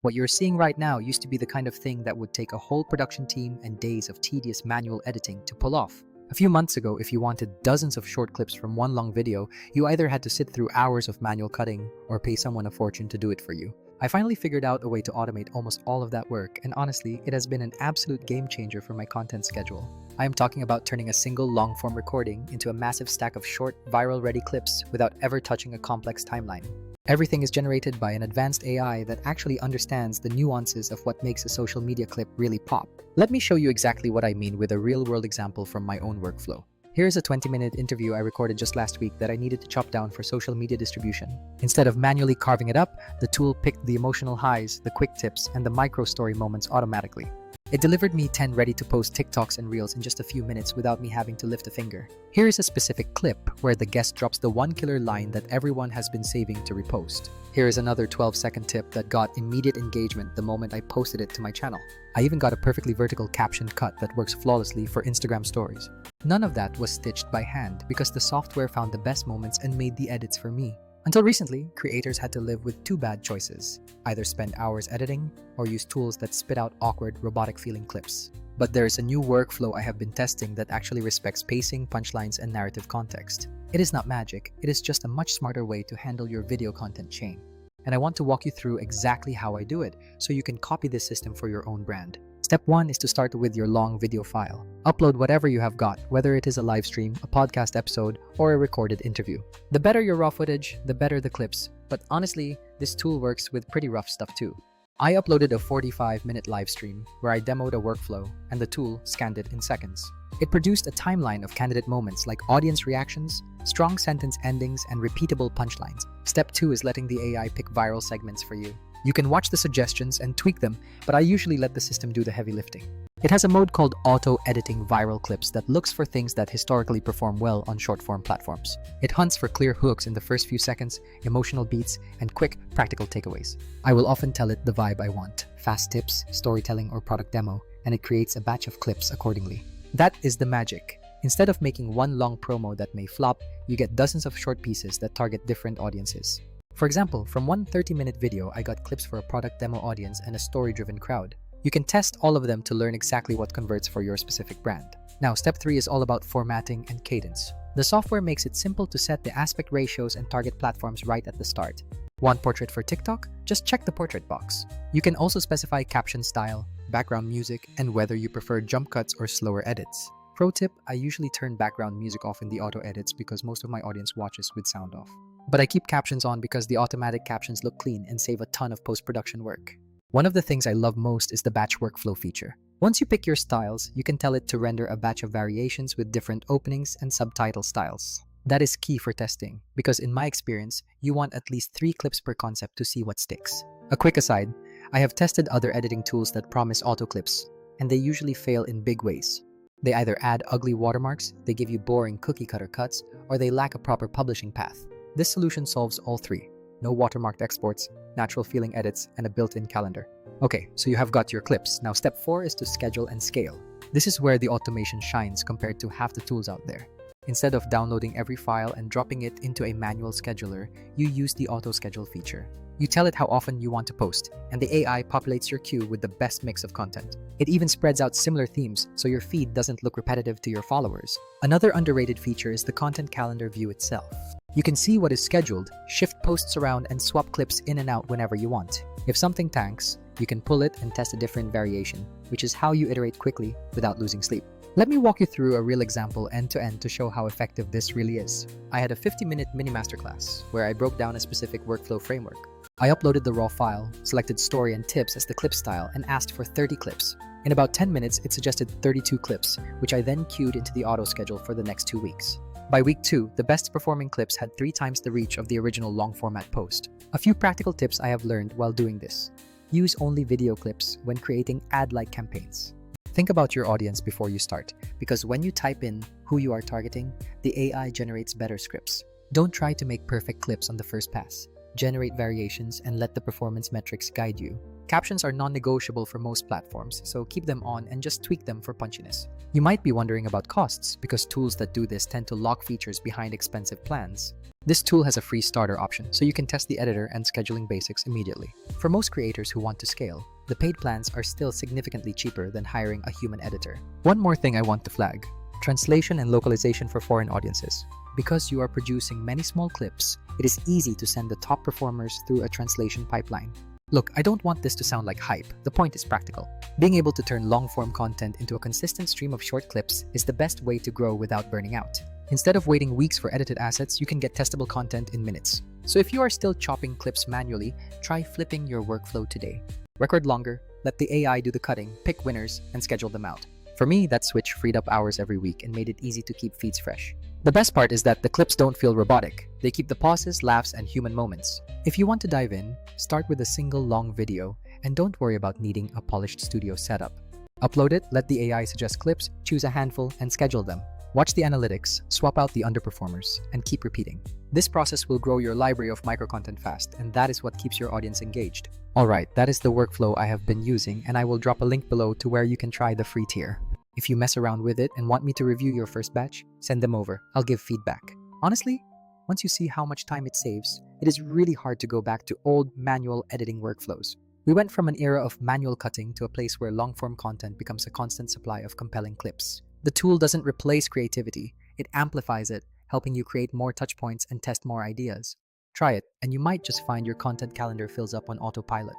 What you're seeing right now used to be the kind of thing that would take a whole production team and days of tedious manual editing to pull off. A few months ago, if you wanted dozens of short clips from one long video, you either had to sit through hours of manual cutting or pay someone a fortune to do it for you. I finally figured out a way to automate almost all of that work, and honestly, it has been an absolute game changer for my content schedule. I am talking about turning a single long-form recording into a massive stack of short, viral-ready clips without ever touching a complex timeline. Everything is generated by an advanced AI that actually understands the nuances of what makes a social media clip really pop. Let me show you exactly what I mean with a real-world example from my own workflow. Here's a 20-minute interview I recorded just last week that I needed to chop down for social media distribution. Instead of manually carving it up, the tool picked the emotional highs, the quick tips, and the micro-story moments automatically. It delivered me 10 ready-to-post TikToks and Reels in just a few minutes without me having to lift a finger. Here is a specific clip where the guest drops the one killer line that everyone has been saving to repost. Here is another 12-second tip that got immediate engagement the moment I posted it to my channel. I even got a perfectly vertical captioned cut that works flawlessly for Instagram stories. None of that was stitched by hand because the software found the best moments and made the edits for me. Until recently, creators had to live with two bad choices: either spend hours editing or use tools that spit out awkward, robotic-feeling clips. But there is a new workflow I have been testing that actually respects pacing, punchlines, and narrative context. It is not magic, it is just a much smarter way to handle your video content chain. And I want to walk you through exactly how I do it so you can copy this system for your own brand. Step 1 is to start with your long video file. Upload whatever you have got, whether it is a live stream, a podcast episode, or a recorded interview. The better your raw footage, the better the clips, but honestly, this tool works with pretty rough stuff too. I uploaded a 45-minute live stream where I demoed a workflow and the tool scanned it in seconds. It produced a timeline of candidate moments like audience reactions, strong sentence endings, and repeatable punchlines. Step 2 is letting the AI pick viral segments for you. You can watch the suggestions and tweak them, but I usually let the system do the heavy lifting. It has a mode called auto-editing viral clips that looks for things that historically perform well on short-form platforms. It hunts for clear hooks in the first few seconds, emotional beats, and quick, practical takeaways. I will often tell it the vibe I want: fast tips, storytelling, or product demo, and it creates a batch of clips accordingly. That is the magic. Instead of making one long promo that may flop, you get dozens of short pieces that target different audiences. For example, from one 30-minute video, I got clips for a product demo audience and a story-driven crowd. You can test all of them to learn exactly what converts for your specific brand. Now, step 3 is all about formatting and cadence. The software makes it simple to set the aspect ratios and target platforms right at the start. Want portrait for TikTok? Just check the portrait box. You can also specify caption style, background music, and whether you prefer jump cuts or slower edits. Pro tip, I usually turn background music off in the auto edits because most of my audience watches with sound off. But I keep captions on because the automatic captions look clean and save a ton of post-production work. One of the things I love most is the batch workflow feature. Once you pick your styles, you can tell it to render a batch of variations with different openings and subtitle styles. That is key for testing, because in my experience, you want at least 3 clips per concept to see what sticks. A quick aside, I have tested other editing tools that promise auto clips, and they usually fail in big ways. They either add ugly watermarks, they give you boring cookie-cutter cuts, or they lack a proper publishing path. This solution solves all 3. No watermarked exports, natural feeling edits, and a built-in calendar. Okay, so you have got your clips. Now step 4 is to schedule and scale. This is where the automation shines compared to half the tools out there. Instead of downloading every file and dropping it into a manual scheduler, you use the auto schedule feature. You tell it how often you want to post, and the AI populates your queue with the best mix of content. It even spreads out similar themes so your feed doesn't look repetitive to your followers. Another underrated feature is the content calendar view itself. You can see what is scheduled, shift posts around, and swap clips in and out whenever you want. If something tanks, you can pull it and test a different variation, which is how you iterate quickly without losing sleep. Let me walk you through a real example end-to-end to show how effective this really is. I had a 50-minute mini masterclass where I broke down a specific workflow framework. I uploaded the raw file, selected story and tips as the clip style, and asked for 30 clips. In about 10 minutes, it suggested 32 clips, which I then queued into the auto schedule for the next 2 weeks. By week 2, the best performing clips had 3 times the reach of the original long format post. A few practical tips I have learned while doing this. Use only video clips when creating ad-like campaigns. Think about your audience before you start, because when you type in who you are targeting, the AI generates better scripts. Don't try to make perfect clips on the first pass. Generate variations and let the performance metrics guide you. Captions are non-negotiable for most platforms, so keep them on and just tweak them for punchiness. You might be wondering about costs, because tools that do this tend to lock features behind expensive plans. This tool has a free starter option, so you can test the editor and scheduling basics immediately. For most creators who want to scale, the paid plans are still significantly cheaper than hiring a human editor. One more thing I want to flag: translation and localization for foreign audiences. Because you are producing many small clips, it is easy to send the top performers through a translation pipeline. Look, I don't want this to sound like hype. The point is practical. Being able to turn long-form content into a consistent stream of short clips is the best way to grow without burning out. Instead of waiting weeks for edited assets, you can get testable content in minutes. So if you are still chopping clips manually, try flipping your workflow today. Record longer, let the AI do the cutting, pick winners, and schedule them out. For me, that switch freed up hours every week and made it easy to keep feeds fresh. The best part is that the clips don't feel robotic. They keep the pauses, laughs, and human moments. If you want to dive in, start with a single long video, and don't worry about needing a polished studio setup. Upload it, let the AI suggest clips, choose a handful, and schedule them. Watch the analytics, swap out the underperformers, and keep repeating. This process will grow your library of micro-content fast, and that is what keeps your audience engaged. Alright, that is the workflow I have been using, and I will drop a link below to where you can try the free tier. If you mess around with it and want me to review your first batch, send them over. I'll give feedback. Honestly, once you see how much time it saves, it is really hard to go back to old manual editing workflows. We went from an era of manual cutting to a place where long-form content becomes a constant supply of compelling clips. The tool doesn't replace creativity, it amplifies it, helping you create more touchpoints and test more ideas. Try it, and you might just find your content calendar fills up on autopilot.